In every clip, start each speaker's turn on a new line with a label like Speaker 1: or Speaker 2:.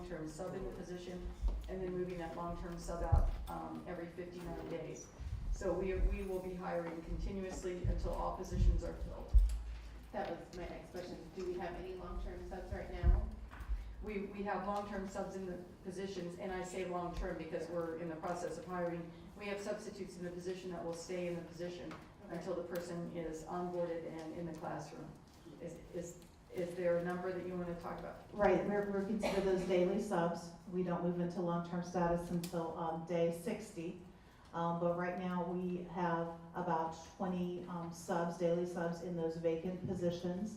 Speaker 1: long-term sub in the position, and then moving that long-term sub out every 59 days. So we will be hiring continuously until all positions are filled.
Speaker 2: That was my next question. Do we have any long-term subs right now?
Speaker 1: We have long-term subs in the positions, and I say long-term because we're in the process of hiring. We have substitutes in the position that will stay in the position until the person is onboarded and in the classroom. Is there a number that you want to talk about?
Speaker 3: Right, we're considered those daily subs. We don't move into long-term status until day 60. But right now we have about 20 subs, daily subs in those vacant positions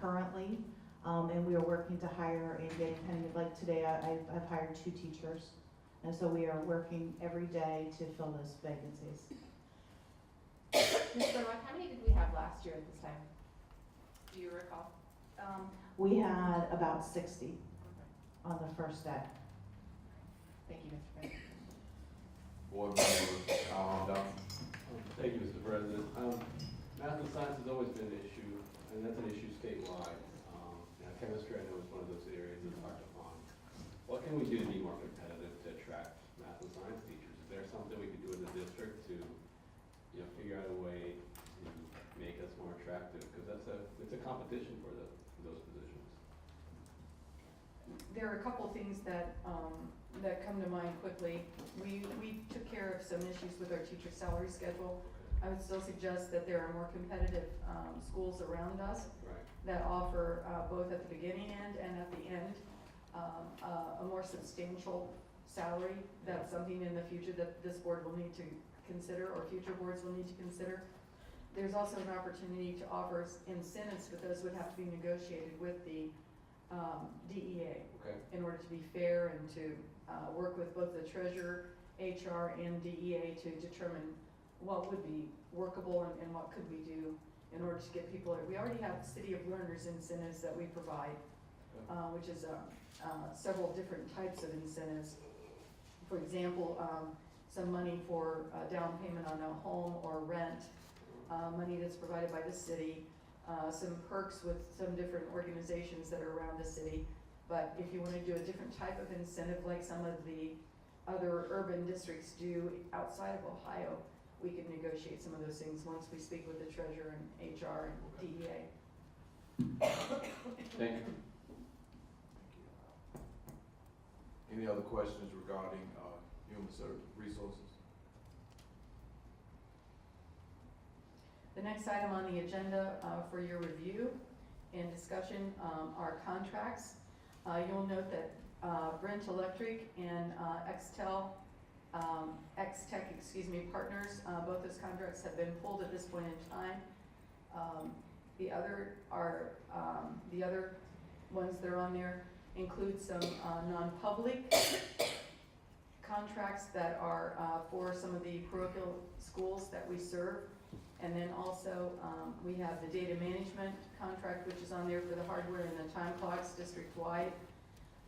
Speaker 3: currently. And we are working to hire and getting kind of like today I've hired 2 teachers. And so we are working every day to fill those vacancies.
Speaker 2: Ms. Belmont, how many did we have last year at this time? Do you recall?
Speaker 3: We had about 60 on the first day.
Speaker 2: Thank you, Mr. President.
Speaker 4: Board members, Dr.
Speaker 5: Thank you, Mr. President. Math and science has always been an issue, and that's an issue statewide. Chemistry, I know, is one of those areas that's hard to find. What can we do to be more competitive to attract math and science teachers? Is there something we could do in the district to, figure out a way to make us more attractive? Because it's a competition for those positions.
Speaker 1: There are a couple things that that come to mind quickly. We took care of some issues with our teacher salary schedule. I would still suggest that there are more competitive schools around us that offer both at the beginning end and at the end a more substantial salary. That's something in the future that this board will need to consider, or future boards will need to consider. There's also an opportunity to offer incentives, but those would have to be negotiated with the DEA in order to be fair and to work with both the treasurer, HR, and DEA to determine what would be workable and what could we do in order to get people. We already have City of Learners incentives that we provide, which is several different types of incentives. For example, some money for down payment on a home or rent, money that's provided by the city, some perks with some different organizations that are around the city. But if you want to do a different type of incentive like some of the other urban districts do outside of Ohio, we can negotiate some of those things once we speak with the treasurer and HR and DEA.
Speaker 5: Thank you.
Speaker 4: Any other questions regarding human resources?
Speaker 1: The next item on the agenda for your review and discussion are contracts. You'll note that Brent Electric and X-Tech, partners, both those contracts have been pulled at this point in time. The other ones that are on there include some non-public contracts that are for some of the parochial schools that we serve. And then also we have the data management contract, which is on there for the hardware and the time clocks district-wide.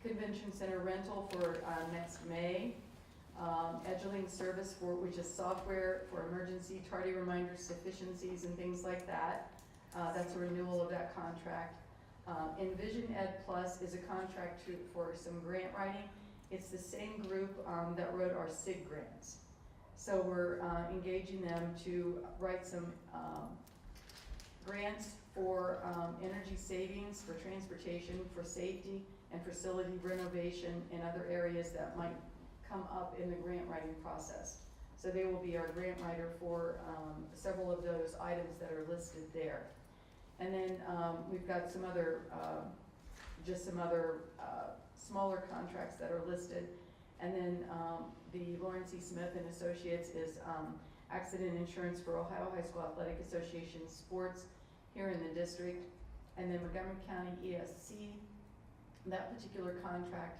Speaker 1: Convention center rental for next May. Edgelink service, which is software for emergency tardy reminders, deficiencies, and things like that. That's a renewal of that contract. Envision Ed Plus is a contract for some grant writing. It's the same group that wrote our SIG grants. So we're engaging them to write some grants for energy savings, for transportation, for safety, and facility renovation in other areas that might come up in the grant writing process. So they will be our grant writer for several of those items that are listed there. And then we've got some other, smaller contracts that are listed. And then the Lawrence E. Smith and Associates is accident insurance for Ohio High School Athletic Association sports here in the district. And then Montgomery County ESC, that particular contract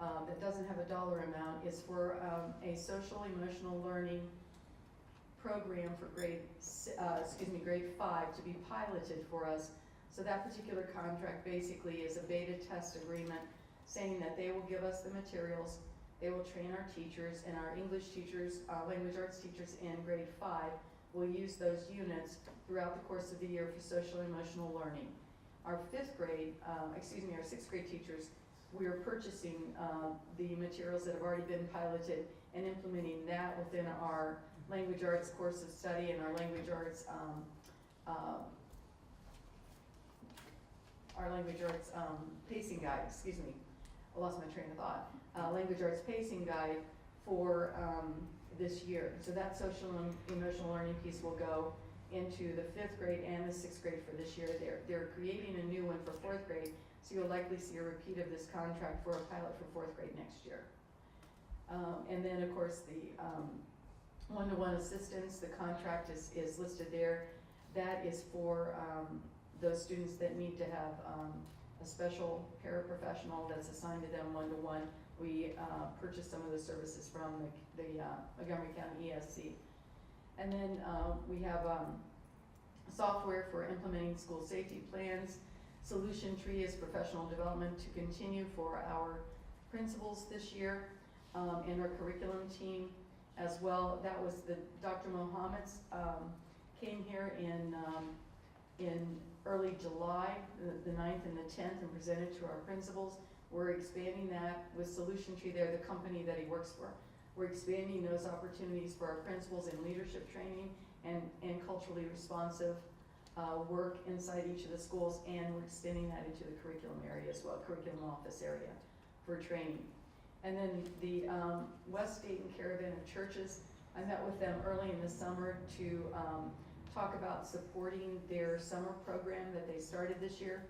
Speaker 1: that doesn't have a dollar amount is for a social emotional learning program for grade 5 to be piloted for us. So that particular contract basically is a beta test agreement saying that they will give us the materials, they will train our teachers, and our English teachers, language arts teachers in grade 5 will use those units throughout the course of the year for social emotional learning. Our 6th grade teachers we are purchasing the materials that have already been piloted and implementing that within our language arts course of study and our language arts pacing guide, excuse me, I lost my train of thought. Language arts pacing guide for this year. So that social and emotional learning piece will go into the 5th grade and the 6th grade for this year. They're creating a new one for 4th grade, so you'll likely see a repeat of this contract for a pilot for 4th grade next year. And then, of course, the one-to-one assistance, the contract is listed there. That is for those students that need to have a special paraprofessional that's assigned to them one-to-one. We purchased some of the services from the Montgomery County ESC. And then we have software for implementing school safety plans. Solution Tree is professional development to continue for our principals this year, and our curriculum team as well. That was Dr. Mohammed's came here in early July, the 9th and the 10th, and presented to our principals. We're expanding that with Solution Tree. They're the company that he works for. We're expanding those opportunities for our principals in leadership training and culturally responsive work inside each of the schools, and we're extending that into the curriculum area as well, curriculum office area for training. And then the West Dayton Caravan of Churches, I met with them early in the summer to talk about supporting their summer program that they started this year.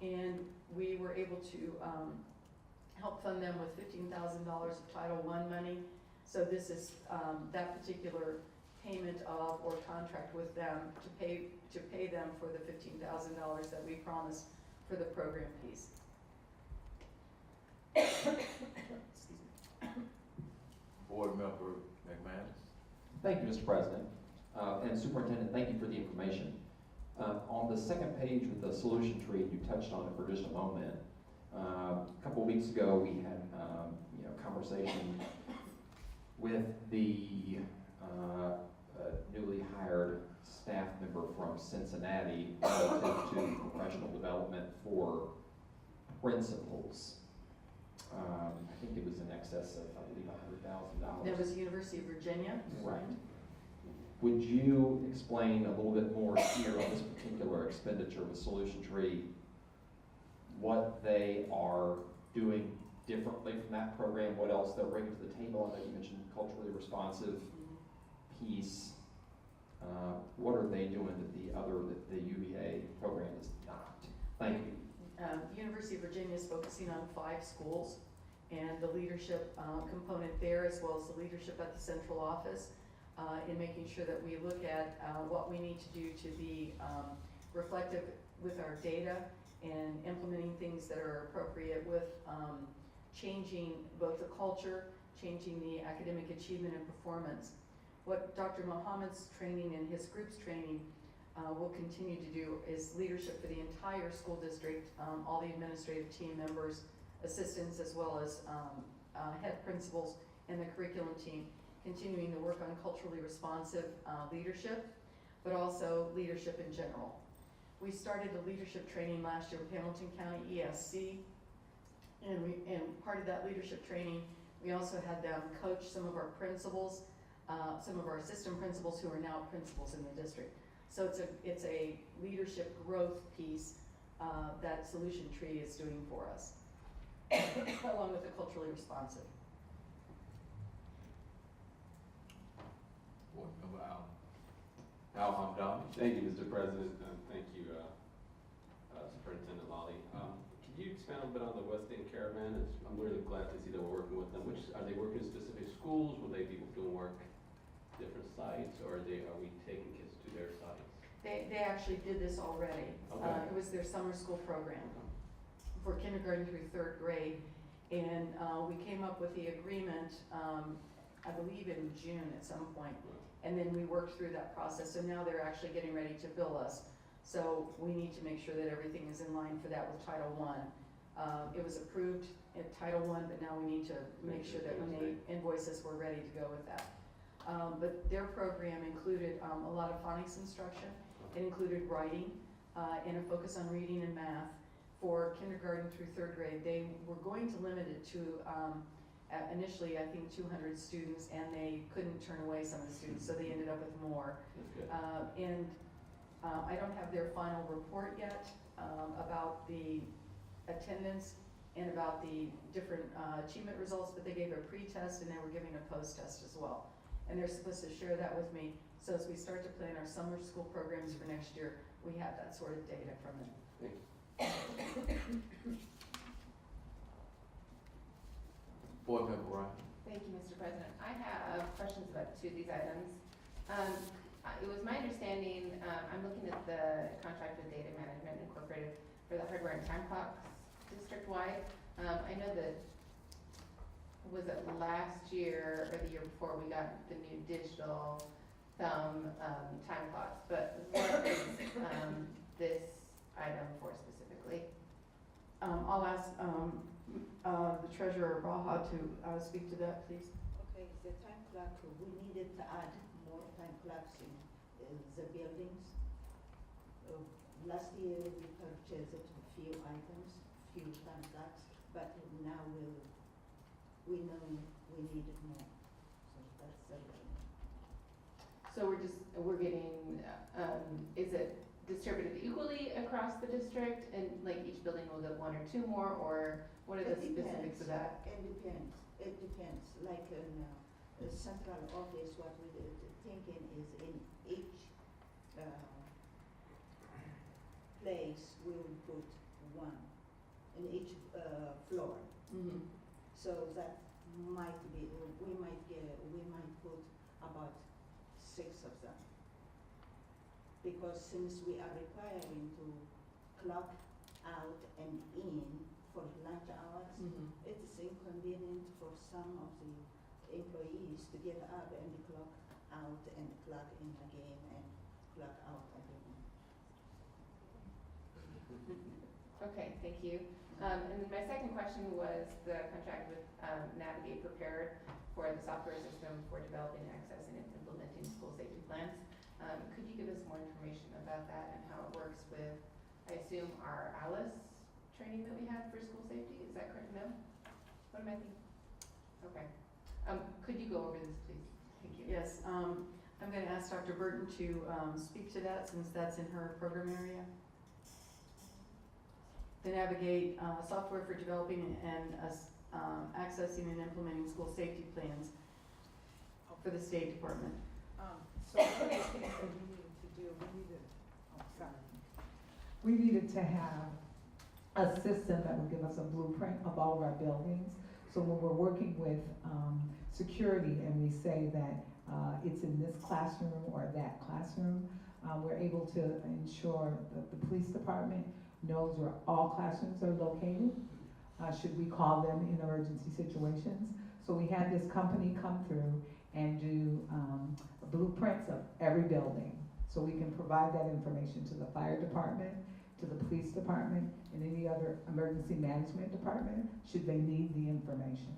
Speaker 1: And we were able to help fund them with $15,000 of Title I money. So this is that particular payment of or contract with them to pay them for the $15,000 that we promised for the program piece. Excuse me.
Speaker 4: Board Member McManus.
Speaker 6: Thank you, Mr. President. And Superintendent, thank you for the information. On the second page with the solution tree, you touched on it for just a moment. A couple of weeks ago, we had conversation with the newly hired staff member from Cincinnati relative to professional development for principals. I think it was in excess of, I believe, $100,000.
Speaker 1: That was University of Virginia.
Speaker 6: Right. Would you explain a little bit more here on this particular expenditure with Solution Tree, what they are doing differently from that program, what else they're bringing to the table? I know you mentioned culturally responsive piece. What are they doing that the UVA program is not? Thank you.
Speaker 1: University of Virginia is focusing on 5 schools, and the leadership component there, as well as the leadership at the central office, in making sure that we look at what we need to do to be reflective with our data and implementing things that are appropriate with changing both the culture, changing the academic achievement and performance. What Dr. Mohammed's training and his group's training will continue to do is leadership for the entire school district, all the administrative team members, assistants, as well as head principals and the curriculum team, continuing to work on culturally responsive leadership, but also leadership in general. We started the leadership training last year with Hamilton County ESC, and part of that leadership training, we also had them coach some of our principals, some of our assistant principals who are now principals in the district. So it's a leadership growth piece that Solution Tree is doing for us, along with the culturally responsive.
Speaker 4: Board Member Al Hamdani.
Speaker 5: Thank you, Mr. President, and thank you, Superintendent Lolli. Can you expand a bit on the West Dayton Caravan? I'm really glad to see that we're working with them. Are they working in specific schools? Will they be doing work different sites, or are we taking kids to their sites?
Speaker 1: They actually did this already.
Speaker 5: Okay.
Speaker 1: It was their summer school program for kindergarten through 3rd grade, and we came up with the agreement, I believe in June at some point, and then we worked through that process. So now they're actually getting ready to bill us. So we need to make sure that everything is in line for that with Title I. It was approved at Title I, but now we need to make sure that when they invoice us, we're ready to go with that. But their program included a lot of phonics instruction. It included writing and a focus on reading and math for kindergarten through third grade. They were going to limit it to, initially, I think 200 students, and they couldn't turn away some of the students, so they ended up with more.
Speaker 5: That's good.
Speaker 1: I don't have their final report yet, about the attendance and about the different, achievement results, but they gave a pre-test and they were giving a post-test as well. And they're supposed to share that with me, so as we start to plan our summer school programs for next year, we have that sort of data from them.
Speaker 4: Board Member Ryan.
Speaker 2: Thank you, Mr. President. I have questions about two of these items. It was my understanding, I'm looking at the contract with Data Management Incorporated for the hardware and time clocks district-wide. I know that, was it last year or the year before, we got the new digital thumb time clocks, but what is this item for specifically?
Speaker 1: I'll ask, the treasurer, Baha, to, speak to that, please.
Speaker 7: Okay, the time clock, we needed to add more time clocks in the buildings. Last year, we purchased a few items, few time clocks, but now we know we needed more. So that's the reason.
Speaker 2: So we're getting, is it distributed equally across the district, and like each building will get one or two more, or what are the
Speaker 7: It
Speaker 2: specifics
Speaker 7: depends.
Speaker 2: of that?
Speaker 7: It depends. Like in the central office, what we're thinking is in each place we will put one in each floor.
Speaker 1: Mm-hmm.
Speaker 7: So that might be, we might put about 6 of them. Because since we are requiring to clock out and in for lunch hours,
Speaker 1: Mm-hmm.
Speaker 7: it is inconvenient for some of the employees to get up and clock out and clock in again and clock out again.
Speaker 2: Okay, thank you. And then my second question was the contract with Navigate Prepared for the software system for developing, accessing, and implementing school safety plans. Could you give us more information about that and how it works with, I assume, our ALICE training that we have for school safety? Is that correct? No? What am I thinking? Okay. Could you go over this, please? Thank you.
Speaker 1: Yes, I'm gonna ask Dr. Burton to, speak to that since that's in her program area. The Navigate, software for developing and, accessing and implementing school safety plans for the State Department.
Speaker 8: So one of the things that we needed to do, we needed to have a system that would give us a blueprint of all of our buildings. So when we're working with security and we say that it's in this classroom or that classroom, we're able to ensure that the police department knows where all classrooms are located, should we call them in emergency situations. So we had this company come through and do blueprints of every building. So we can provide that information to the fire department, to the police department, and any other emergency management department, should they need the information.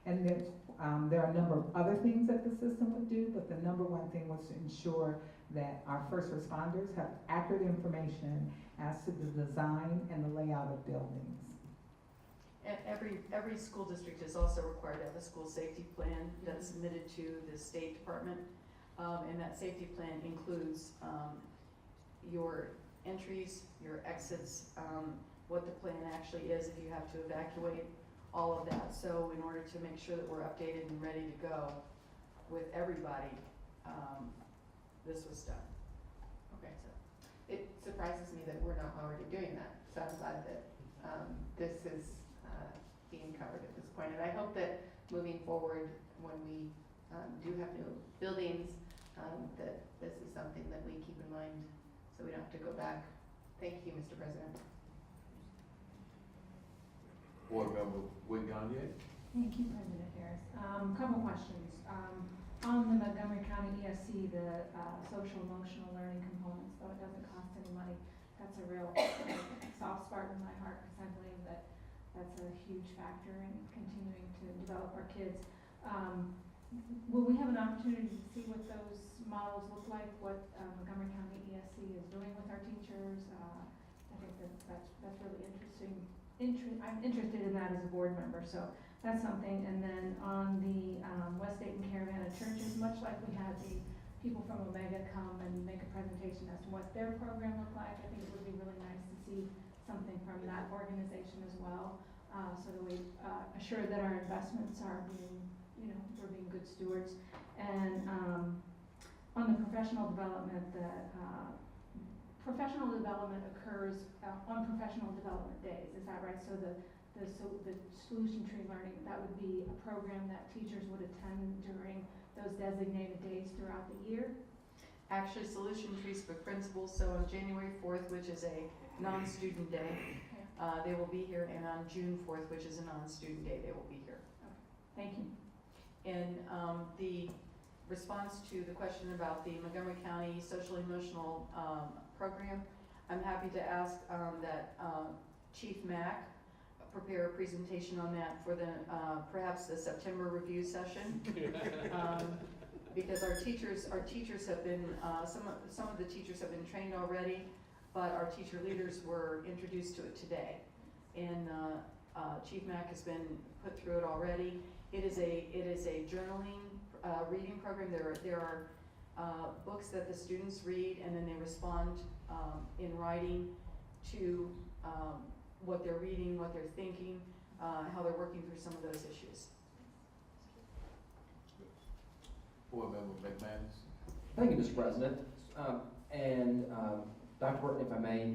Speaker 8: And there are a number of other things that the system would do, but the number one thing was to ensure that our first responders have accurate information as to the design and the layout of buildings.
Speaker 1: And every school district is also required to have a school safety plan that's submitted to the State Department. And that safety plan includes, your entries, your exits, what the plan actually is if you have to evacuate, all of that. So in order to make sure that we're updated and ready to go with everybody, this was done.
Speaker 2: Okay, so it surprises me that we're not already doing that. So I'm glad that this is being covered at this point. And I hope that moving forward, when we do have new buildings, that this is something that we keep in mind so we don't have to go back. Thank you, Mr. President.
Speaker 4: Board Member Wiggany.
Speaker 9: Thank you, President Harris. Couple questions. On the Montgomery County ESC, the social emotional learning components, though it doesn't cost any money, that's a real soft spot in my heart because I believe that that's a huge factor in continuing to develop our kids. Will we have an opportunity to see what those models look like, what Montgomery County ESC is doing with our teachers, think that's really interesting. I'm interested in that as a board member, so that's something. And then on the West Dayton Caravan of Churches, much like we had the people from Omega come and make a presentation as to what their program looked like, I think it would be really nice to see something from that organization as well, so that we assure that our investments are being, we're being good stewards. And on the professional development, professional development occurs on professional development days, is that right? So the solution tree learning, that would be a program that teachers would attend during those designated days throughout the year?
Speaker 1: Actually, solution trees for principals, so on January 4th, which is a non-student day, they will be here, and on June 4th, which is a non-student day, they will be here.
Speaker 9: Thank you.
Speaker 1: And the response to the question about the Montgomery County Social Emotional Program, I'm happy to ask that Chief Mack prepare a presentation on that for the perhaps the September review session. Because our teachers have been some of the teachers have been trained already, but our teacher leaders were introduced to it today, and Chief Mack has been put through it already. It is a journaling reading program. There are books that the students read, and then they respond in writing to what they're reading, what they're thinking, how they're working through some of those issues.
Speaker 4: Board Member McManus.
Speaker 6: Thank you, Mr. President. Dr. Burton, if I may,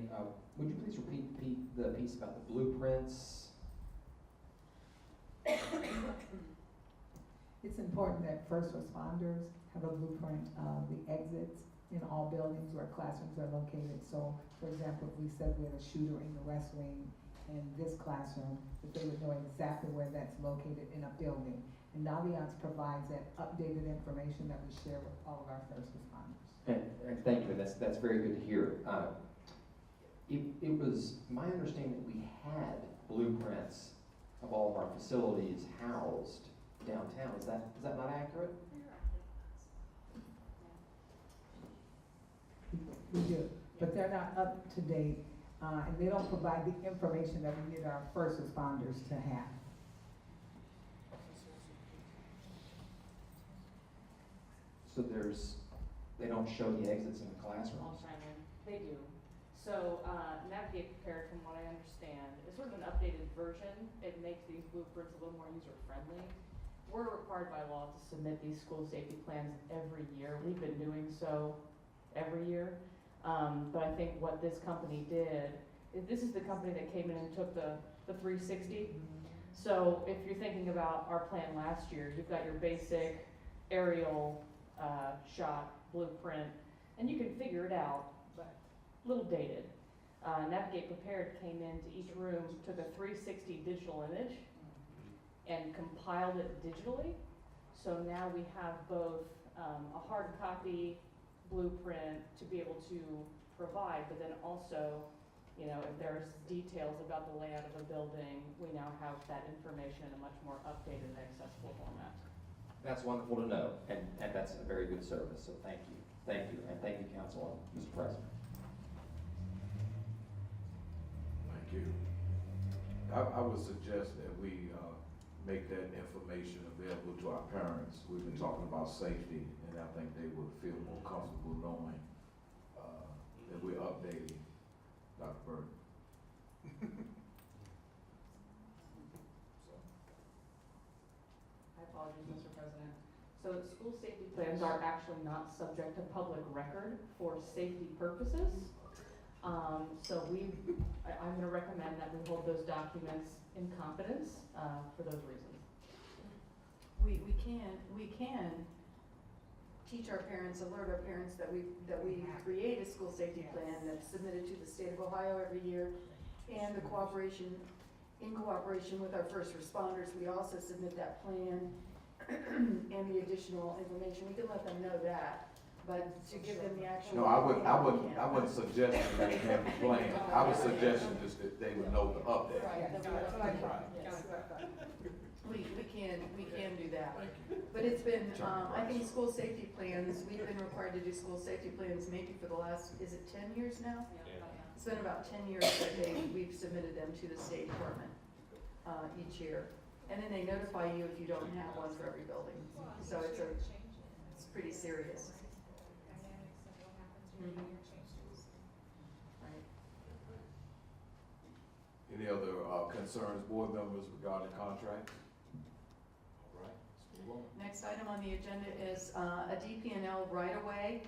Speaker 6: would you please repeat the piece about the blueprints?
Speaker 8: It's important that first responders have a blueprint of the exits in all buildings where classrooms are located. So, for example, if we said we had a shooter in the West Wing in this classroom, that they would know exactly where that's located in a building. And Naviance provides that updated information that we share with all of our first responders.
Speaker 6: And thank you, and that's very good to hear. It was my understanding that we had blueprints of all of our facilities housed downtown. Is that not accurate?
Speaker 8: We do, but they're not up to date, and they don't provide the information that we need our first responders to have.
Speaker 6: So they don't show the exits in the classrooms?
Speaker 10: I'll chime in. They do. So, Navigate Prepared, from what I understand, is sort of an updated version. It makes these blueprints a little more user-friendly. We're required by law to submit these school safety plans every year. We've been doing so every year. But I think what this company did, this is the company that came in and took the 360. So if you're thinking about our plan last year, you've got your basic aerial shot blueprint, and you can figure it out, but a little dated. Navigate Prepared came into each room, took a 360 digital image, and compiled it digitally. So now we have both a hard copy blueprint to be able to provide, but then also, if there's details about the layout of a building, we now have that information in a much more updated and accessible format.
Speaker 6: That's wonderful to know, and that's a very good service, so thank you. Thank you, and thank you, Council, Mr. President.
Speaker 4: Thank you. I would suggest that we make that information available to our parents. We've been talking about safety, and I think they would feel more comfortable knowing that we're updating Dr. Burton.
Speaker 10: I apologize, Mr. President. So school safety plans are actually not subject to public record for safety purposes. So I'm gonna recommend that we hold those documents in confidence, for those reasons.
Speaker 1: We can teach our parents, alert our parents that we create a school safety plan that's submitted to the state of Ohio every year, and in cooperation with our first responders, we also submit that plan and the additional information. We can let them know that, but to give them the actual.
Speaker 4: No, I wouldn't suggest that they have a plan. I would suggest just that they would know the update.
Speaker 1: Right, that we can do that. But it's been, I think school safety plans, we've been required to do school safety plans maybe for the last, is it 10 years now? It's been about 10 years that we've submitted them to the State Department each year. And then they notify you if you don't have one for every building. So it's pretty serious. Mhm. Right.
Speaker 4: Any other concerns, board members, regarding contracts? All right, let's move on.
Speaker 1: Next item on the agenda is a DP&L right-of-way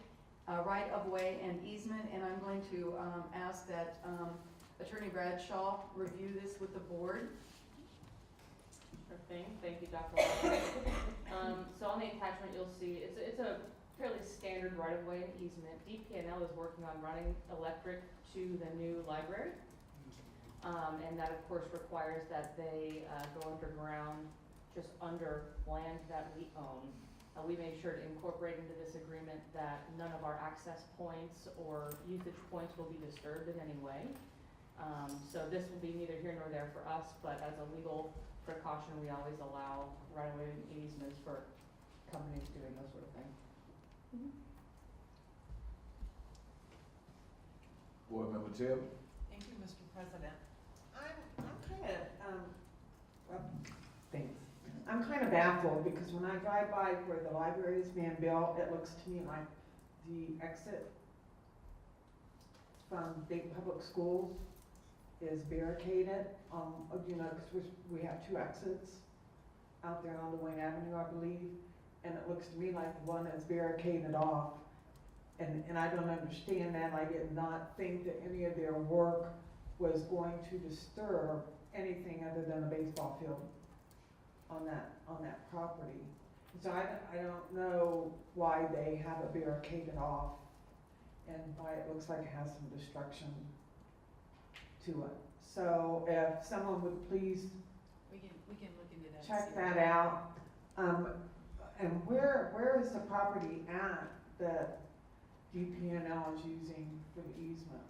Speaker 1: and easement, and I'm going to ask that Attorney Bradshaw review this with the board.
Speaker 10: Sure thing, thank you, Dr. Lolli. So on the attachment, you'll see, it's a fairly standard right-of-way and easement. DP&L is working on running electric to the new library. And that of course requires that they go underground, just under land that we own. We made sure to incorporate into this agreement that none of our access points or usage points will be disturbed in any way. So this will be neither here nor there for us, but as a legal precaution, we always allow right-of-way easements for companies doing those sort of things.
Speaker 4: Board member Taylor?
Speaker 11: Thank you, Mr. President. I'm kind of, well, thanks. I'm kind of baffled because when I drive by where the library is being built, it looks to me like the exit from Dayton Public Schools is barricaded. You know, because we have two exits out there on the Wayne Avenue, I believe, and it looks to me like the one is barricaded off. And I don't understand that. I did not think that any of their work was going to disturb anything other than a baseball field on that property. So I don't know why they have it barricaded off and why it looks like it has some destruction to it. So if someone would please
Speaker 1: We can look into that. and
Speaker 11: check
Speaker 1: see
Speaker 11: that
Speaker 1: what-
Speaker 11: out. And where is the property at that DP&L is using for the easement?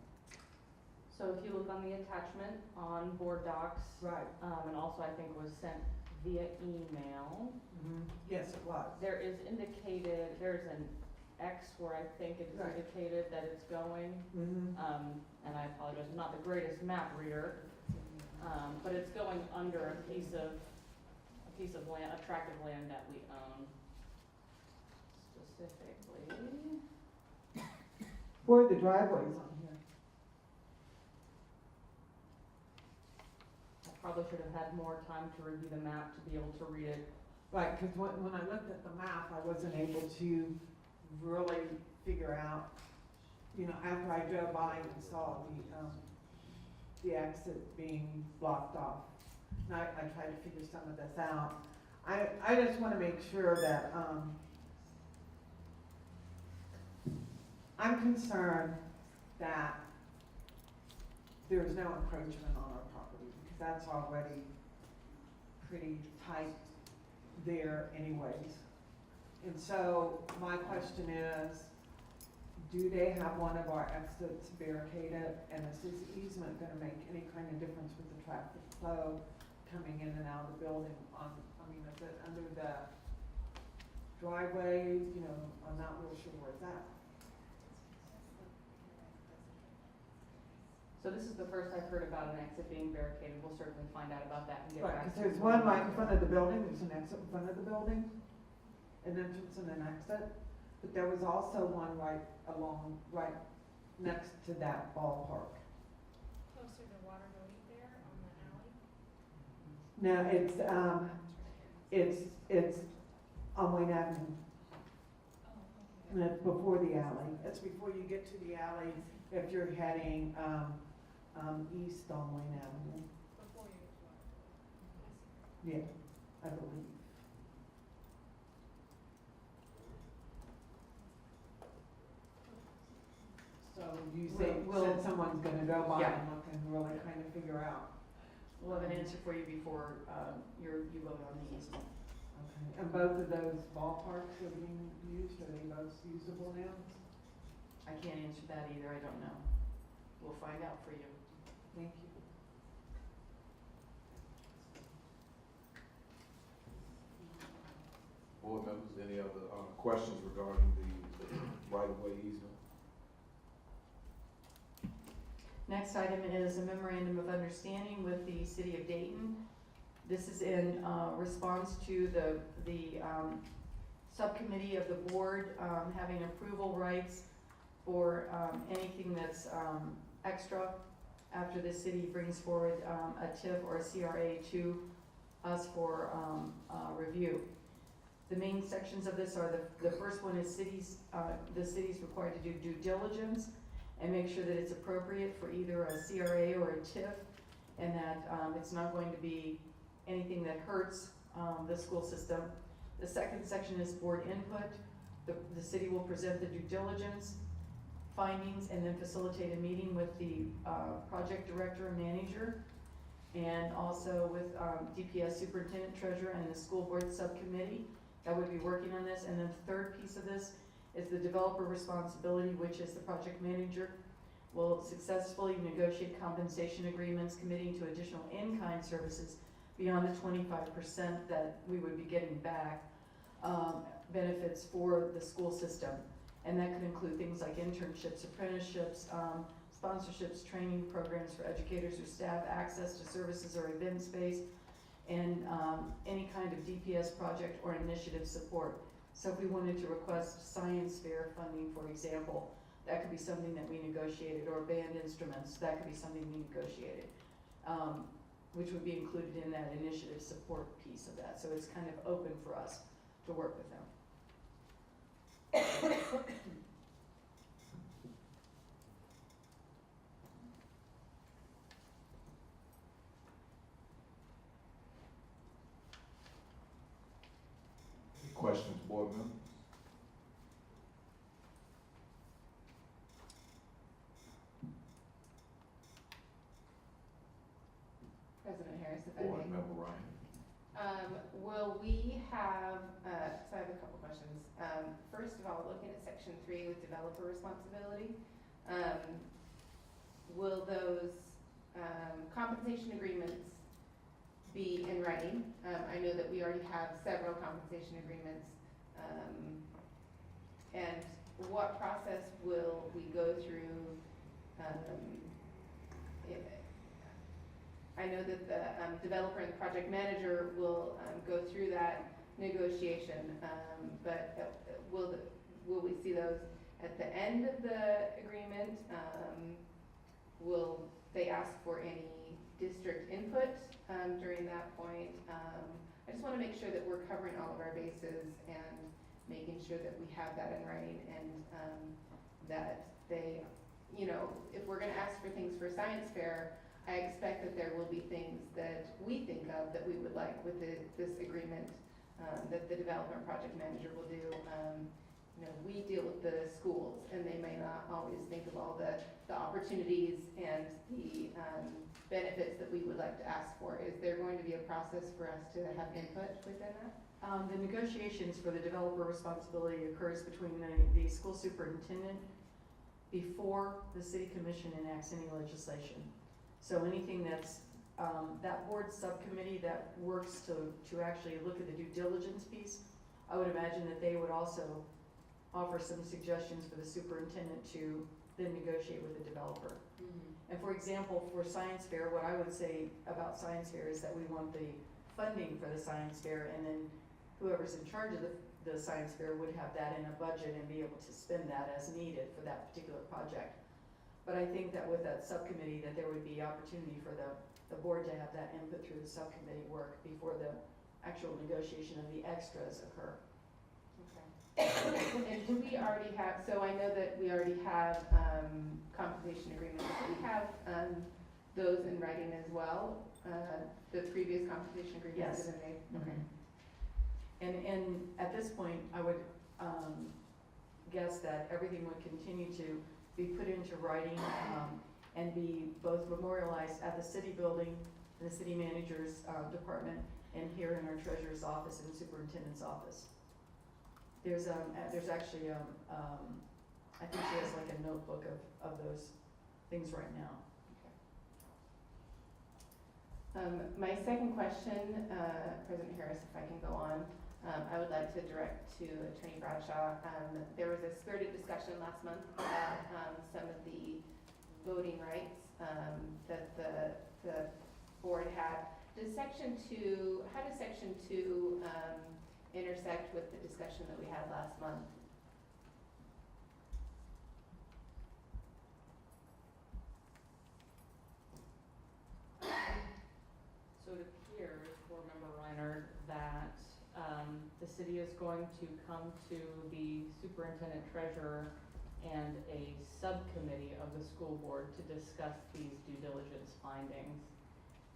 Speaker 10: So if you look on the attachment on board docs,
Speaker 11: Right.
Speaker 10: and also I think was sent via email,
Speaker 11: Yes, it was.
Speaker 10: there is indicated, there's an X where I think it's
Speaker 11: Right.
Speaker 10: indicated that it's going. And I apologize, I'm not the greatest map reader, but it's going under a piece of land, a tract of land that we own. Specifically,
Speaker 11: Where are the driveways on here?
Speaker 10: I probably should have had more time to review the map to be able to read it.
Speaker 11: Right, because when I looked at the map, I wasn't able to really figure out, you know, after I drove by and saw the exit being blocked off. And I tried to figure some of this out. I just want to make sure that, I'm concerned that there's no encroachment on our property, because that's already pretty tight there anyways. And so my question is, do they have one of our exits barricaded? And is this easement gonna make any kind of difference with the traffic flow coming in and out of the building is it under the driveway? You know, I'm not real sure where it's at.
Speaker 10: So this is the first I've heard about an exit being barricaded. We'll certainly find out about that and get
Speaker 11: Right,
Speaker 10: back
Speaker 11: because
Speaker 10: to you.
Speaker 11: there's one right in front of the building, there's an exit in front of the building, an entrance and an exit, but there was also one right next to that ballpark.
Speaker 9: Closer to Waterville there on the alley?
Speaker 11: No, it's on Wayne Avenue, and it's before the alley, it's before you get to the alley, if you're heading, east on Wayne Avenue.
Speaker 9: Before you get to Waterville.
Speaker 11: Yeah, I believe. So you said someone's gonna go by
Speaker 1: Yeah.
Speaker 11: and look and really kind of figure out.
Speaker 1: We'll have an answer for you before you vote on the easement.
Speaker 11: Okay. And both of those ballparks are being used, are they both usable now?
Speaker 1: I can't answer that either, I don't know. We'll find out for you.
Speaker 11: Thank you.
Speaker 4: Board members, any other questions regarding the right-of-way easement?
Speaker 1: Next item is a memorandum of understanding with the city of Dayton. This is in response to the subcommittee of the board having approval rights for anything that's extra after the city brings forward a TIF or a CRA to us for review. The main sections of this are the first one is the city's required to do due diligence and make sure that it's appropriate for either a CRA or a TIF, and that it's not going to be anything that hurts the school system. The second section is board input. The city will present the due diligence findings and then facilitate a meeting with the project director and manager, and also with DPS superintendent, treasurer, and the school board subcommittee that would be working on this. And then the third piece of this is the developer responsibility, which is the project manager will successfully negotiate compensation agreements committing to additional in-kind services beyond the 25% that we would be getting back, benefits for the school system. And that could include things like internships, apprenticeships, sponsorships, training programs for educators or staff, access to services or event space, and any kind of DPS project or initiative support. So if we wanted to request science fair funding, for example, that could be something that we negotiated, or band instruments, that could be something we negotiated, which would be included in that initiative support piece of that. So it's kind of open for us to work with them.
Speaker 4: Any questions, board members?
Speaker 2: President Harris, if I
Speaker 4: Board
Speaker 2: may.
Speaker 4: member Ryan?
Speaker 2: Will we have, so I have a couple questions. First of all, looking at section 3 with developer responsibility, will those compensation agreements be in writing? I know that we already have several compensation agreements. And what process will we go through? I know that the developer and the project manager will go through that negotiation, but will we see those at the end of the agreement? Will they ask for any district input during that point? I just want to make sure that we're covering all of our bases and making sure that we have that in writing, and that they, you know, if we're going to ask for things for science fair, I expect that there will be things that we think of that we would like with this agreement, that the development project manager will do. You know, we deal with the schools, and they may not always think of all the opportunities and the benefits that we would like to ask for. Is there going to be a process for us to have input within that?
Speaker 1: The negotiations for the developer responsibility occurs between the school superintendent before the city commission enacts any legislation. So anything that's, that board subcommittee that works to actually look at the due diligence piece, I would imagine that they would also offer some suggestions for the superintendent to then negotiate with the developer.
Speaker 2: Mm-hmm.
Speaker 1: And for example, for science fair, what I would say about science fair is that we want the funding for the science fair, and then whoever's in charge of the science fair would have that in a budget and be able to spend that as needed for that particular project. But I think that with that subcommittee, that there would be opportunity for the board to have that input through the subcommittee work before the actual negotiation of the extras occur.
Speaker 2: Okay. And do we already have, so I know that we already have compensation agreements. Do we have those in writing as well? The previous compensation agreements that have been made? Okay.
Speaker 1: And at this point, I would guess that everything would continue to be put into writing and be both memorialized at the city building, in the city manager's department, and here in our treasurer's office and superintendent's office. There's actually, I think she has like a notebook of those things right now.
Speaker 2: My second question, President Harris, if I can go on, I would like to direct to Attorney Bradshaw. There was a spirited discussion last month about some of the voting rights that the board had. Does how does section 2 intersect with the discussion that we had last month?
Speaker 10: So it appears, Board Member Reiner, that the city is going to come to the superintendent treasurer and a subcommittee of the school board to discuss these due diligence findings.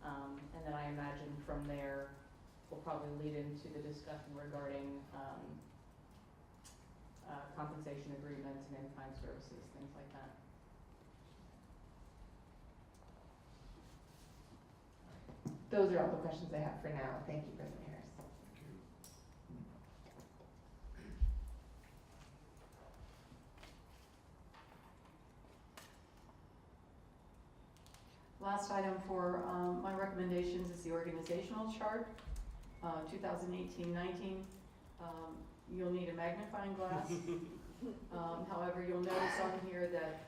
Speaker 10: And then I imagine from there, we'll probably lead into the discussion regarding compensation agreements and in-kind services, things like that.
Speaker 2: Those are all the questions I have for now. Thank you, President Harris.
Speaker 1: Last item for my recommendations is the organizational chart, 2018-19. You'll need a magnifying glass. However, you'll notice on here that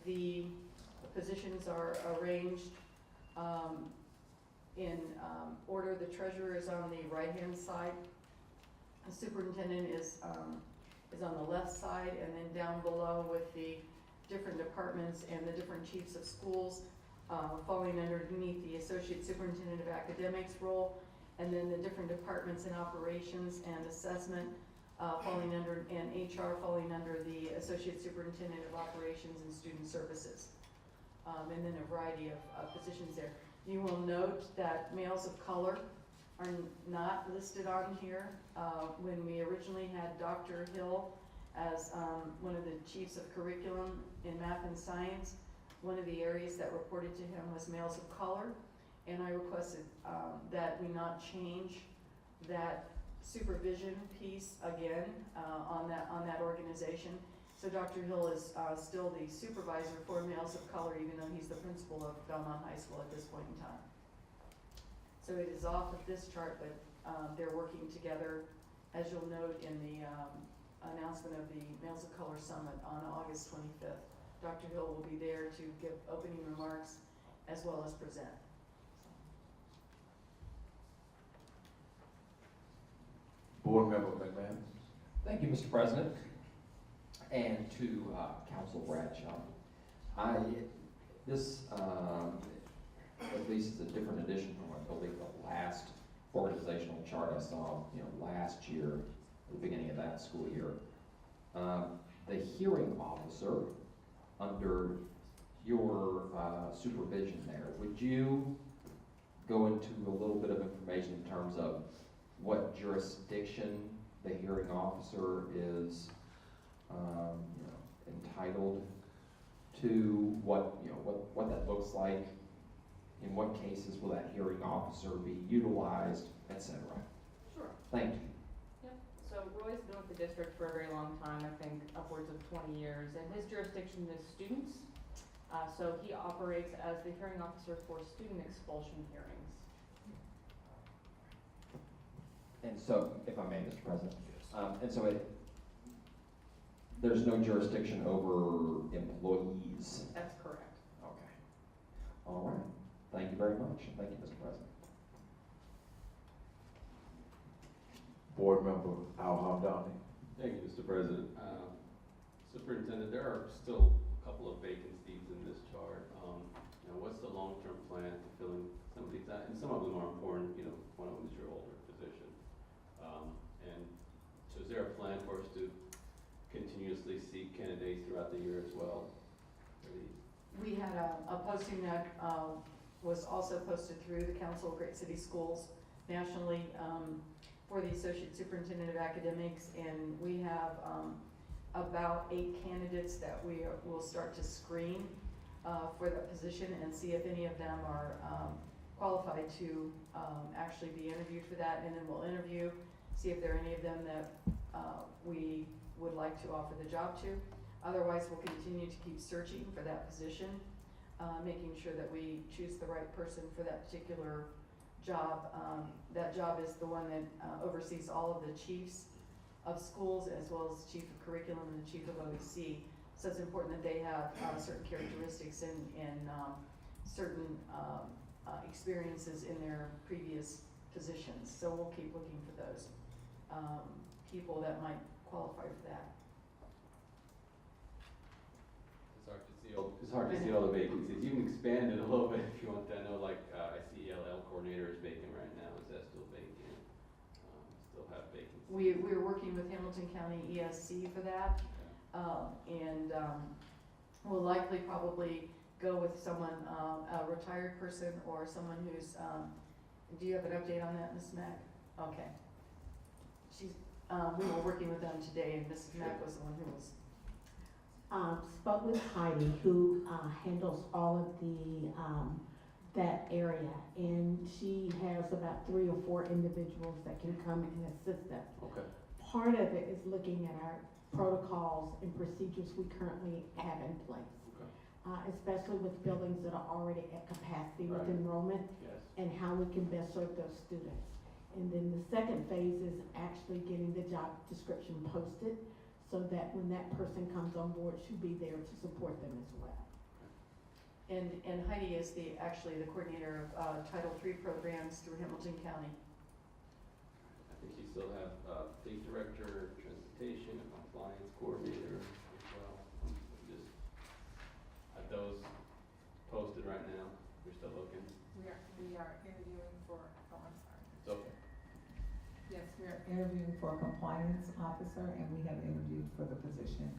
Speaker 1: the positions are arranged in order. The treasurer is on the right-hand side. The superintendent is on the left side, and then down below with the different departments and the different chiefs of schools falling underneath the associate superintendent of academics role, and then the different departments in operations and assessment falling under, and HR falling under the associate superintendent of operations and student services. And then a variety of positions there. You will note that males of color are not listed on here. When we originally had Dr. Hill as one of the chiefs of curriculum in math and science, one of the areas that reported to him was males of color, and I requested that we not change that supervision piece again on that organization. So Dr. Hill is still the supervisor for males of color, even though he's the principal of Belmont High School at this point in time. So it is off of this chart, but they're working together, as you'll note in the announcement of the Males of Color Summit on August 25th. Dr. Hill will be there to give opening remarks as well as present.
Speaker 4: Board Member McMahon.
Speaker 6: Thank you, Mr. President, and to Council Bradshaw. This at least is a different edition from, I believe, the last organizational chart I saw, last year, at the beginning of that school year. The hearing officer, under your supervision there, would you go into a little bit of information in terms of what jurisdiction the hearing officer is entitled to, what that looks like, in what cases will that hearing officer be utilized, etc.
Speaker 10: Sure.
Speaker 6: Thank you.
Speaker 10: Yep. So Roy's been with the district for a very long time, I think upwards of 20 years, and his jurisdiction is students. So he operates as the hearing officer for student expulsion hearings.
Speaker 6: And so, if I may, Mr. President, and so there's no jurisdiction over employees.
Speaker 10: That's correct.
Speaker 6: Okay. All right. Thank you very much. Thank you, Mr. President.
Speaker 4: Board Member Al-Hamdani.
Speaker 5: Thank you, Mr. President. Superintendent, there are still a couple of vacancies in this chart. What's the long-term plan to fill in some of these, and some of them are important, one of them is your older position. And so is there a plan for us to continuously seek candidates throughout the year as well?
Speaker 1: We had a posting that was also posted through the Council of Great City Schools nationally for the Associate Superintendent of Academics, and we have about 8 candidates that we will start to screen for that position and see if any of them are qualified to actually be interviewed for that, and then we'll interview, see if there are any of them that we would like to offer the job to. Otherwise, we'll continue to keep searching for that position, making sure that we choose the right person for that particular job. That job is the one that oversees all of the chiefs of schools, as well as chief of curriculum and the chief of OEC. So it's important that they have certain characteristics and certain experiences in their previous positions. So we'll keep looking for those people that might qualify for that.
Speaker 5: It's hard to see all the vacancies. You can expand it a little bit if you want to. I know, like, I see ELL coordinator is vacant right now. Is that still vacant? Still have vacancies?
Speaker 1: We're working with Hamilton County ESC for that, and we'll likely probably go with someone, a retired person or someone who's, do you have an update on that, Ms. Mack? Okay. She's, we were working with them today, and Mrs. Mack was the one who was.
Speaker 12: Spoke with Heidi, who handles all of the that area, and she has about 3 or 4 individuals that can come and assist us.
Speaker 5: Okay.
Speaker 12: Part of it is looking at our protocols and procedures we currently have in place, especially with buildings that are already at capacity with
Speaker 5: Right.
Speaker 12: enrollment,
Speaker 5: Yes.
Speaker 12: and how we can best serve those students. And then the second phase is actually getting the job description posted, so that when that person comes on board, she'll be there to support them as well.
Speaker 1: And Heidi is actually the coordinator of Title III programs through Hamilton County.
Speaker 5: I think you still have fleet director, transportation, and compliance coordinator as well. Just have those posted right now. You're still looking.
Speaker 8: We are interviewing for, oh, I'm sorry.
Speaker 5: It's okay.
Speaker 8: Yes, we are interviewing for a compliance officer, and we have interviewed for the position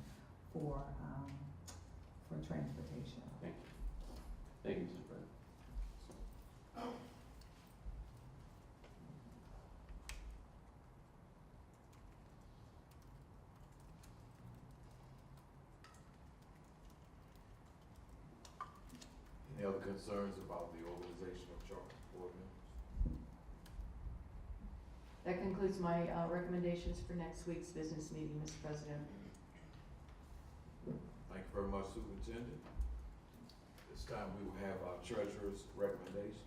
Speaker 8: for transportation.
Speaker 5: Thank you. Thank you, Mr. President.
Speaker 4: Any other concerns about the organizational chart, board members?
Speaker 1: That concludes my recommendations for next week's business meeting, Mr. President.
Speaker 4: Thank you very much, Superintendent. This time we will have our treasurer's recommendations.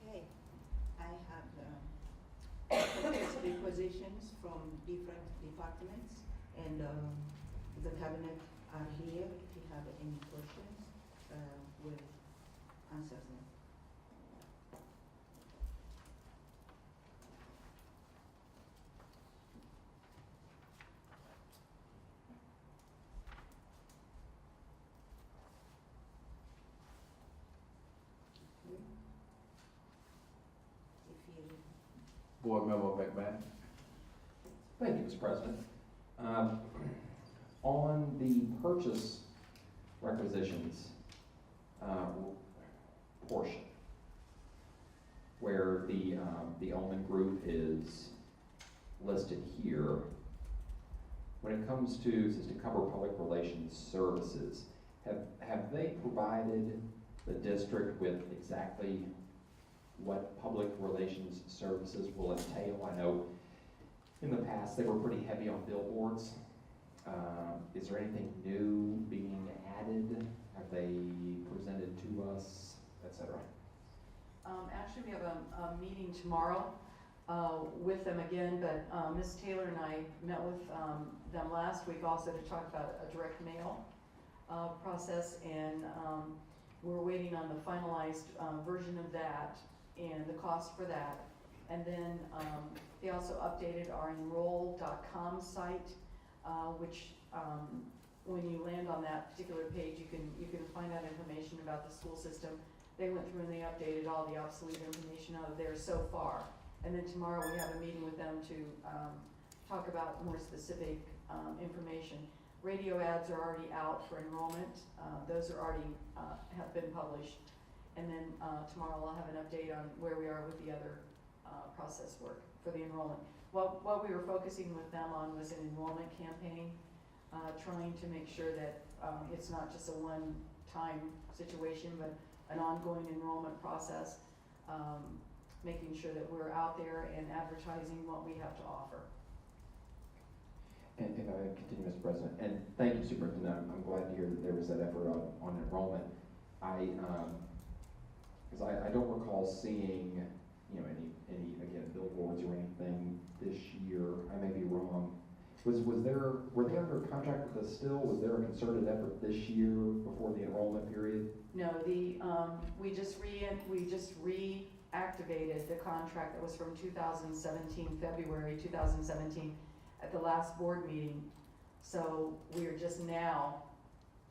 Speaker 7: Okay, I have three positions from different departments, and the cabinet are here. If you have any questions, we'll answer them.
Speaker 4: Board Member McMahon.
Speaker 6: Thank you, Mr. President. On the purchase requisitions portion, where the Ohlmann Group is listed here, when it comes to cover public relations services, have they provided the district with exactly what public relations services will entail? I know in the past they were pretty heavy on billboards. Is there anything new being added? Have they presented to us, et cetera?
Speaker 1: Actually, we have a meeting tomorrow with them again, but Ms. Taylor and I met with them last week also to talk about a direct mail process, and we're waiting on the finalized version of that and the cost for that. And then they also updated our enroll.com site, which when you land on that particular page, you can find out information about the school system. They went through and they updated all the obsolete information out of there so far. And then tomorrow we have a meeting with them to talk about more specific information. Radio ads are already out for enrollment. Those are already have been published. And then tomorrow I'll have an update on where we are with the other process work for the enrollment. What we were focusing with them on was an enrollment campaign, trying to make sure that it's not just a one-time situation, but an ongoing enrollment process, making sure that we're out there and advertising what we have to offer.
Speaker 6: And if I continue, Mr. President, and thank you, Superintendent, I'm glad to hear that there was that effort on enrollment. Because I don't recall seeing, any again, billboards or anything this year. I may be wrong. were they under contract with us still? Was there a concerted effort this year before the enrollment period?
Speaker 1: No, we just reactivated the contract that was from 2017, February 2017, at the last board meeting. So we are just now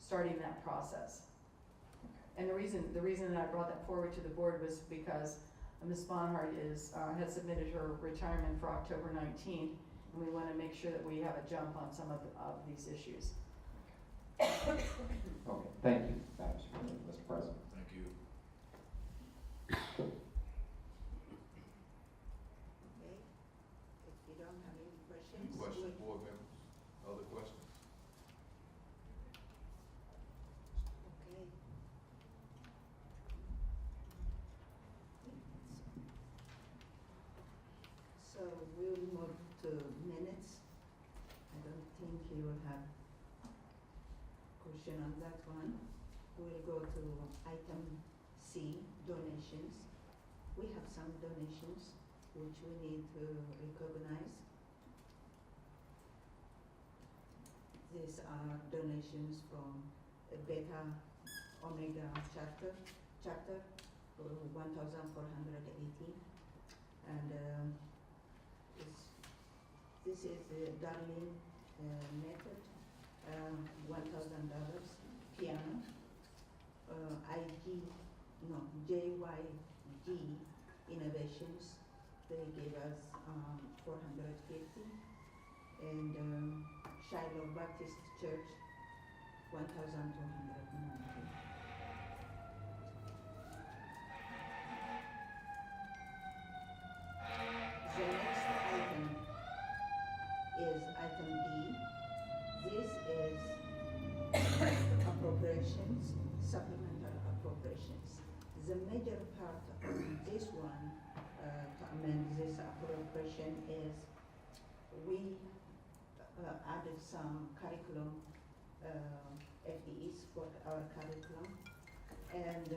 Speaker 1: starting that process. And the reason that I brought that forward to the board was because Ms. Bonhart had submitted her retirement for October 19th, and we want to make sure that we have a jump on some of these issues.
Speaker 6: Okay, thank you, Madam Superintendent, Mr. President.
Speaker 4: Thank you.
Speaker 7: Okay, if you don't have any questions.
Speaker 4: Any questions, board members? Other questions?
Speaker 7: Okay. So we'll move to minutes. I don't think you will have question on that one. We'll go to item C, donations. We have some donations which we need to recognize. These are donations from Beta Omega chapter, 1,480. And this is Darlene Method, $1,000 piano. JYD Innovations, they gave us 450. And Shiloh Baptist Church, 1,290. The next item is item D. This is appropriations, supplemental appropriations. The major part of this one, to amend this appropriation, is we added some curriculum, FTEs for our curriculum. And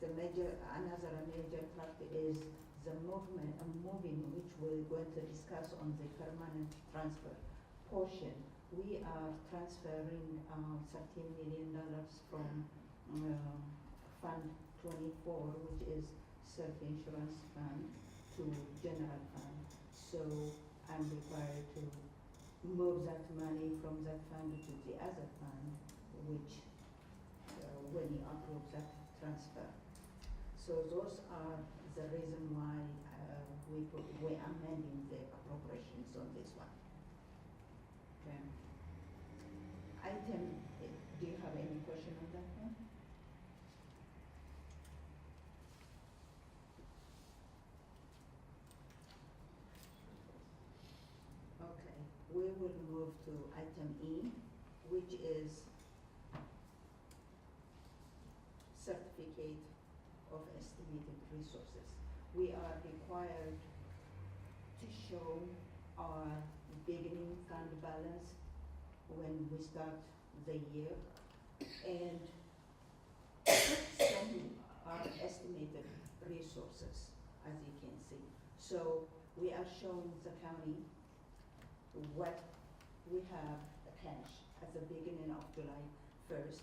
Speaker 7: another major part is the moving, which we're going to discuss on the permanent transfer portion. We are transferring $13 million from Fund 24, which is self-insurance fund, to general fund. So I'm required to move that money from that fund to the other fund, which when you approve that transfer. So those are the reason why we're amending the appropriations on this one. Okay. Item, do you have any question on that one? Okay, we will move to item E, which is certificate of estimated resources. We are required to show our beginning fund balance when we start the year, and some are estimated resources, as you can see. So we are showing the county what we have cash at the beginning of July 1st,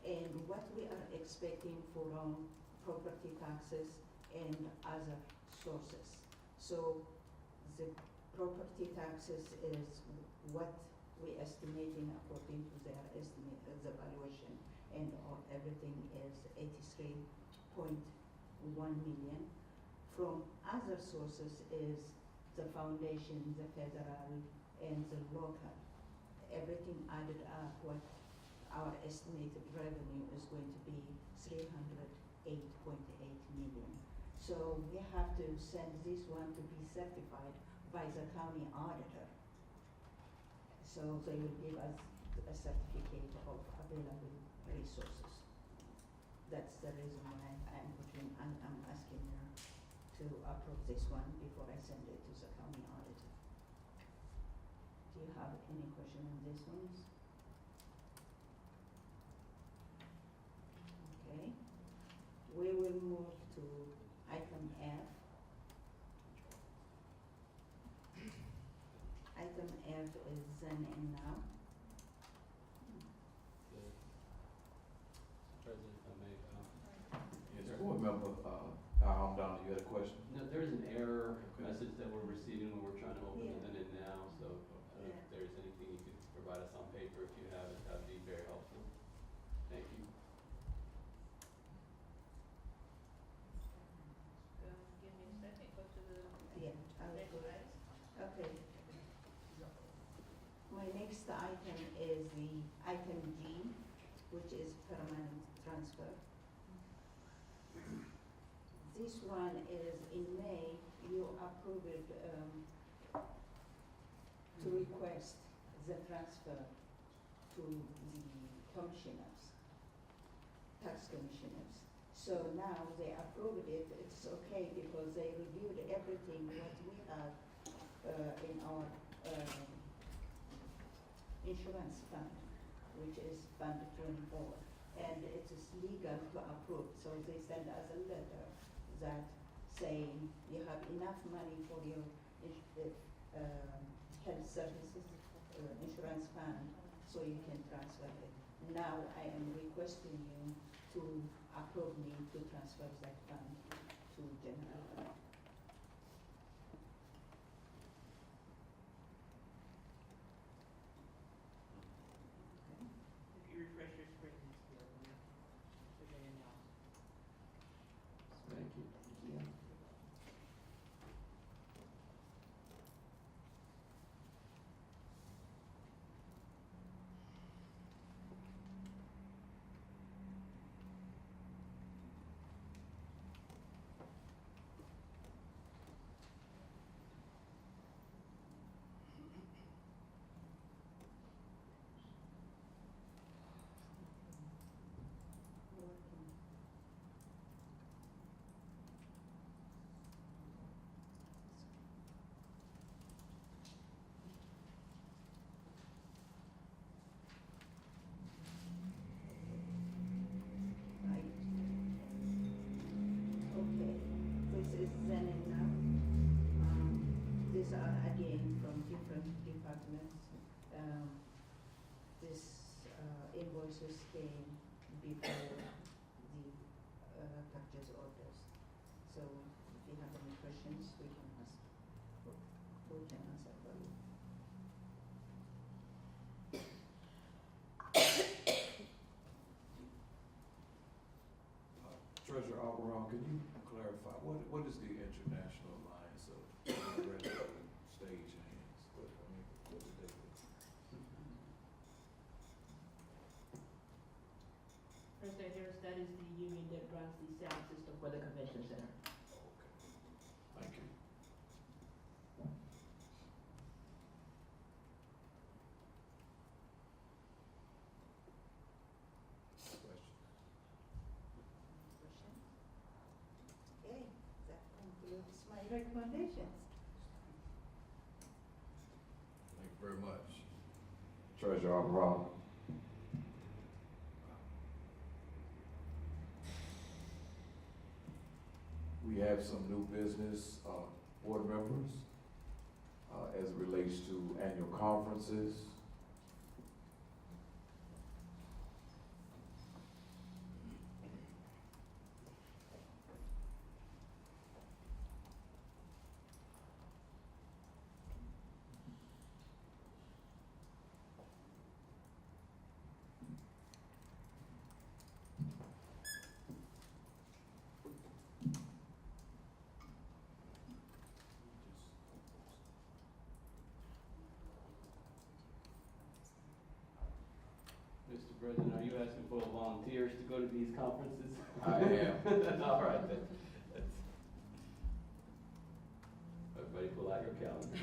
Speaker 7: and what we are expecting from property taxes and other sources. So the property taxes is what we estimating according to their estimate, the valuation, and everything is 83.1 million. From other sources is the foundation, the federal, and the local. Everything added up, what our estimated revenue is going to be 308.8 million. So we have to send this one to be certified by the county auditor. So they will give us a certificate of available resources. That's the reason why I'm asking her to approve this one before I send it to the county auditor. Do you have any question on this one? Okay. We will move to item F. item F is then and now.
Speaker 5: President, if I may,
Speaker 4: Yes, board member, Donna, you had a question?
Speaker 5: no, there's an error message that we're receiving when we're trying to open
Speaker 7: Yeah.
Speaker 5: the then and now, so I don't know if there's anything you could provide us on paper, if you have it, that'd be very helpful. Thank you.
Speaker 2: Give me a second, go to the
Speaker 7: Yeah, I will
Speaker 2: next
Speaker 7: go.
Speaker 2: item.
Speaker 7: Okay. My next item is the item G, which is permanent transfer. This one is in May, you approved it, to request the transfer to the commissioners, tax commissioners. So now they approved it, it's okay because they reviewed everything what we have in our insurance fund, which is Fund 24. And it is legal to approve, so they send us a letter that saying you have enough money for your health services insurance fund, so you can transfer it. Now I am requesting you to approve me to transfer that fund to general fund.
Speaker 2: If you refresh your screen, it's here, there's an announcement.
Speaker 6: Thank you. Yeah.
Speaker 7: Right. Okay, this is then and now. These are again from different departments. This invoices came before the purchase orders. So if you have any questions, we can ask, we can answer for you.
Speaker 4: Treasurer Alvarado, can you clarify, what is the International Alliance of Registered Stagehands? What do they do?
Speaker 13: President Harris, that is the union that runs the sound system for the convention center.
Speaker 4: Okay, thank you. Question?
Speaker 7: Questions? Okay, that concludes my recommendations.
Speaker 4: Thank you very much. Treasurer Alvarado. We have some new business, board members, as it relates to annual conferences.
Speaker 5: Mr. President, are you asking for volunteers to go to these conferences?
Speaker 4: I am.
Speaker 5: All right, then. That's- Everybody pull out your calendars.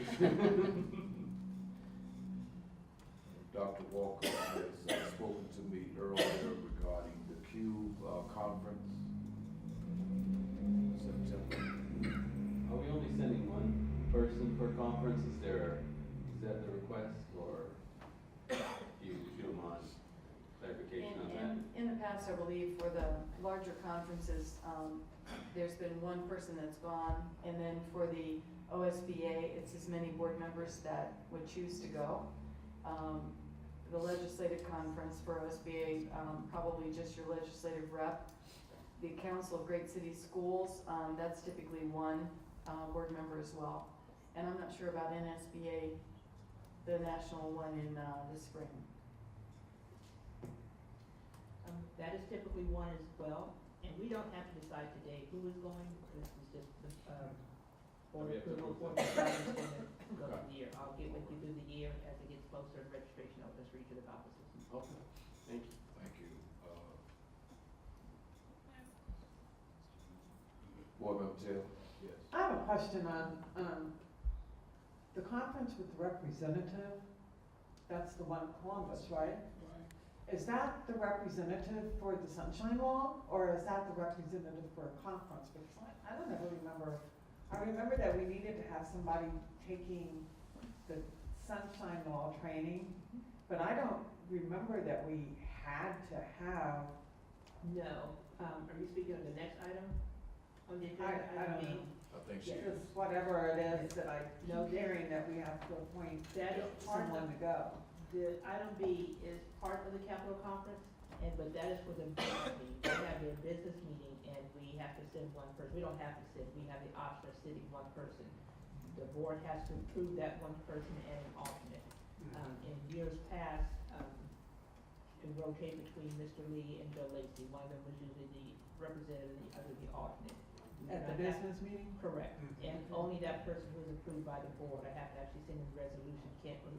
Speaker 4: Dr. Walker has spoken to me earlier regarding the CUBE conference, September.
Speaker 5: Are we only sending one person per conference? Is that the request, or if you don't mind clarification on that?
Speaker 1: In the past, I believe, for the larger conferences, there's been one person that's gone, and then for the OSBA, it's as many board members that would choose to go. The legislative conference for OSBA, probably just your legislative rep. The Council of Great City Schools, that's typically one board member as well. And I'm not sure about NSBA, the national one in the spring.
Speaker 13: That is typically one as well, and we don't have to decide today who is going, this is just the, board
Speaker 5: We have to
Speaker 13: approval for
Speaker 5: approve
Speaker 13: the deciding when it goes through the year. I'll get with you through the year as it gets closer and registration opens for each of the offices.
Speaker 5: Okay, thank you.
Speaker 4: Thank you. Board Member Taylor? Yes.
Speaker 11: I have a question on, the conference with the representative, that's the one in Columbus, right? Is that the representative for the Sunshine Law, or is that the representative for a conference? Because I don't ever remember, I remember that we needed to have somebody taking the Sunshine Law training, but I don't remember that we had to have.
Speaker 13: No, are you speaking of the next item on the agenda?
Speaker 11: I don't know.
Speaker 4: I think she
Speaker 11: Because
Speaker 4: is.
Speaker 11: whatever it is that I
Speaker 13: No,
Speaker 11: keep hearing that we have to appoint
Speaker 13: That is part
Speaker 11: someone
Speaker 13: of,
Speaker 11: to go.
Speaker 13: the item B is part of the capital conference, and, but that is for the business meeting. They have their business meeting, and we have to send one person. We don't have to send, we have the option of sending one person. The board has to approve that one person and an alternate. In years past, to rotate between Mr. Lee and Joe Lacy, one of them was usually the representative, the other the alternate. We
Speaker 11: At
Speaker 13: do
Speaker 11: the
Speaker 13: not have-
Speaker 11: business meeting?
Speaker 13: Correct, and only that person who is approved by the board, I have to actually send in the resolution,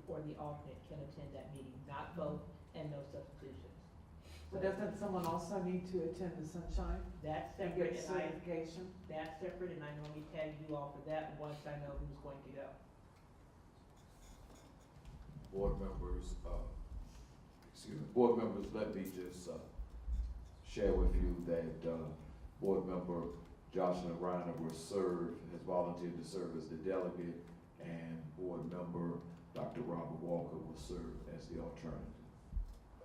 Speaker 13: or the alternate can attend that meeting, not both, and no substitutions.
Speaker 11: But doesn't someone also need to attend the Sunshine
Speaker 13: That's
Speaker 11: and
Speaker 13: separate,
Speaker 11: get
Speaker 13: and I,
Speaker 11: certification?
Speaker 13: that's separate, and I normally tag you all for that once I know who's going to go.
Speaker 4: Board members, excuse me, board members, let me just, share with you that, board member Jocelyn Reiner has volunteered to serve as the delegate, and board member Dr. Robert Walker will serve as the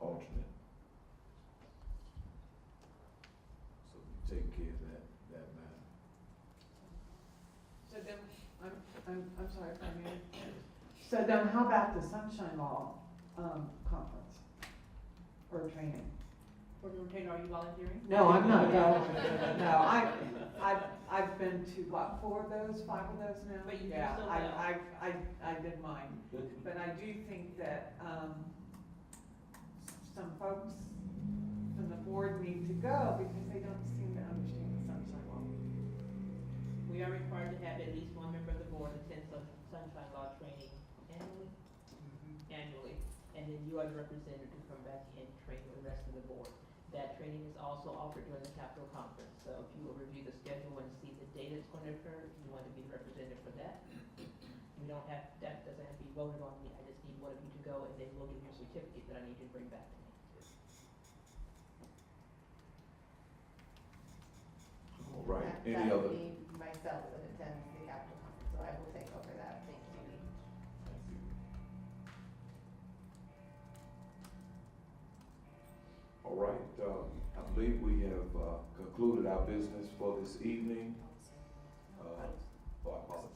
Speaker 4: alternate. So you take care of that matter.
Speaker 11: So then, I'm sorry if I may. So then how about the Sunshine Law, conference or training?
Speaker 13: For the retainer, are you volunteering?
Speaker 11: No, I'm not going. No, I've been to, what, 4 of those, 5 of those now?
Speaker 13: But you
Speaker 11: Yeah,
Speaker 13: still
Speaker 11: I did mine. But I do think that, some folks from the board need to go because they don't seem to understand the Sunshine Law.
Speaker 13: We are required to have at least one member of the board attend sunshine law training annually, and then you are the representative to come back and train the rest of the board. That training is also offered during the Capitol Conference, so if you will review the schedule and see the date it's going to occur, you want to be represented for that. We don't have, that doesn't have to be voted on, I just need one of you to go, and then we'll give you a certificate that I need you to bring back to me.
Speaker 4: All right, any
Speaker 2: That
Speaker 4: other?
Speaker 2: would be myself that attends the capital conference, so I will take over that, thank you.
Speaker 4: All right, I believe we have concluded our business for this evening. I apologize.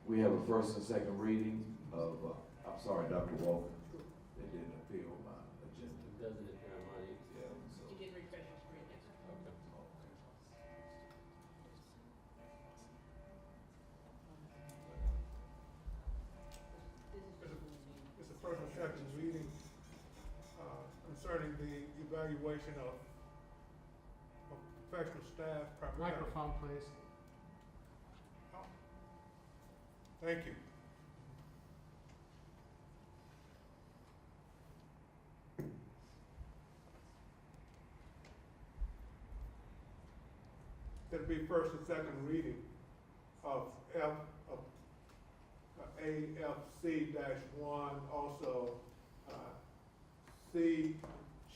Speaker 4: We have a first and second reading of, I'm sorry, Dr. Walker, it didn't appear on my agenda.
Speaker 5: Doesn't it have money?
Speaker 4: Yeah, so.
Speaker 13: You didn't refresh your screen, yes, sir.
Speaker 14: It's a first and second reading concerning the evaluation of professional staff. Microphone, please. Thank you. That'd be first and second reading of AFC-1, also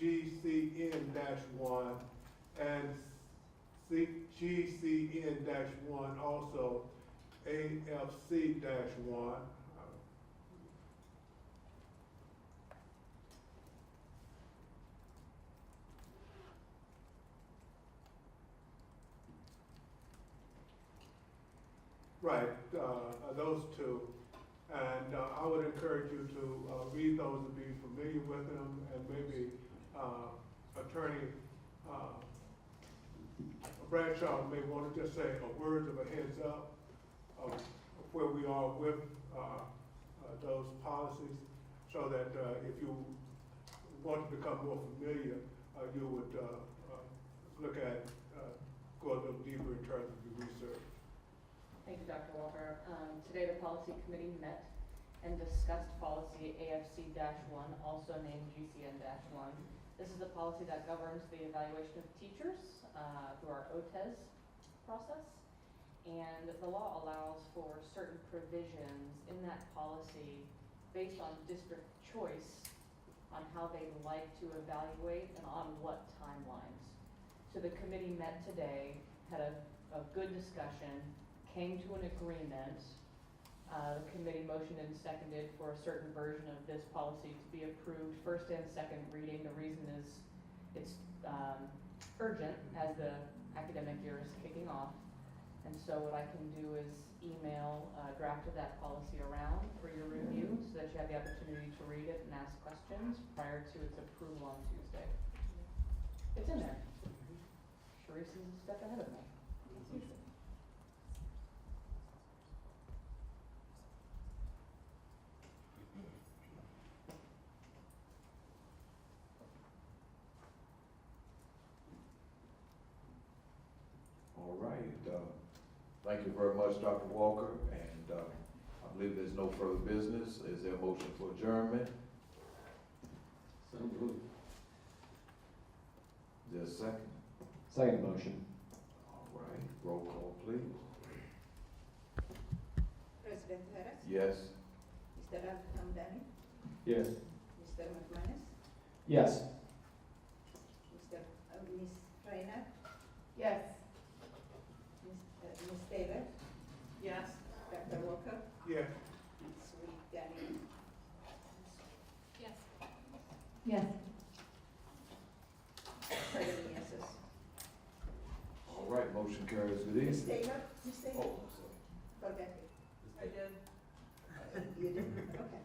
Speaker 14: CGCN-1, and GCN-1, also AFC-1. Right, those two. And I would encourage you to read those and be familiar with them, and maybe Attorney Bradshaw may want to just say a word of a heads up of where we are with those policies, so that if you want to become more familiar, you would look at, go a little deeper in terms of your research.
Speaker 10: Thank you, Dr. Walker. Today, the policy committee met and discussed policy AFC-1, also named GCN-1. This is the policy that governs the evaluation of teachers through our OTES process. And the law allows for certain provisions in that policy based on district choice on how they'd like to evaluate and on what timelines. So the committee met today, had a good discussion, came to an agreement. The committee motioned and seconded for a certain version of this policy to be approved first and second reading. The reason is it's urgent as the academic year is kicking off. And so what I can do is email a draft of that policy around for your review so that you have the opportunity to read it and ask questions prior to its approval on Tuesday. It's in there. Sharice is a step ahead of me.
Speaker 4: All right, thank you very much, Dr. Walker, and I believe there's no further business. Is there a motion for adjournment?
Speaker 5: So moved.
Speaker 4: Is there a second?
Speaker 6: Second motion.
Speaker 4: All right, roll call, please.
Speaker 7: President Harris,
Speaker 4: Yes?
Speaker 7: Mr. Hamdani,
Speaker 5: Yes.
Speaker 7: Mr. McManus,
Speaker 6: Yes.
Speaker 7: Ms. Trainer,
Speaker 1: Yes.
Speaker 7: Ms. Taylor,
Speaker 1: Yes.
Speaker 7: Dr. Walker,
Speaker 14: Yeah.
Speaker 7: Sweet Danny,
Speaker 9: Yes.
Speaker 8: Yes.
Speaker 7: 7 yeses.
Speaker 4: All right, motion carries. Good
Speaker 7: Ms.
Speaker 4: evening.
Speaker 7: Taylor, Ms. Taylor,
Speaker 4: Oh, I'm sorry.
Speaker 7: forget it.
Speaker 1: I did.
Speaker 7: You did, okay.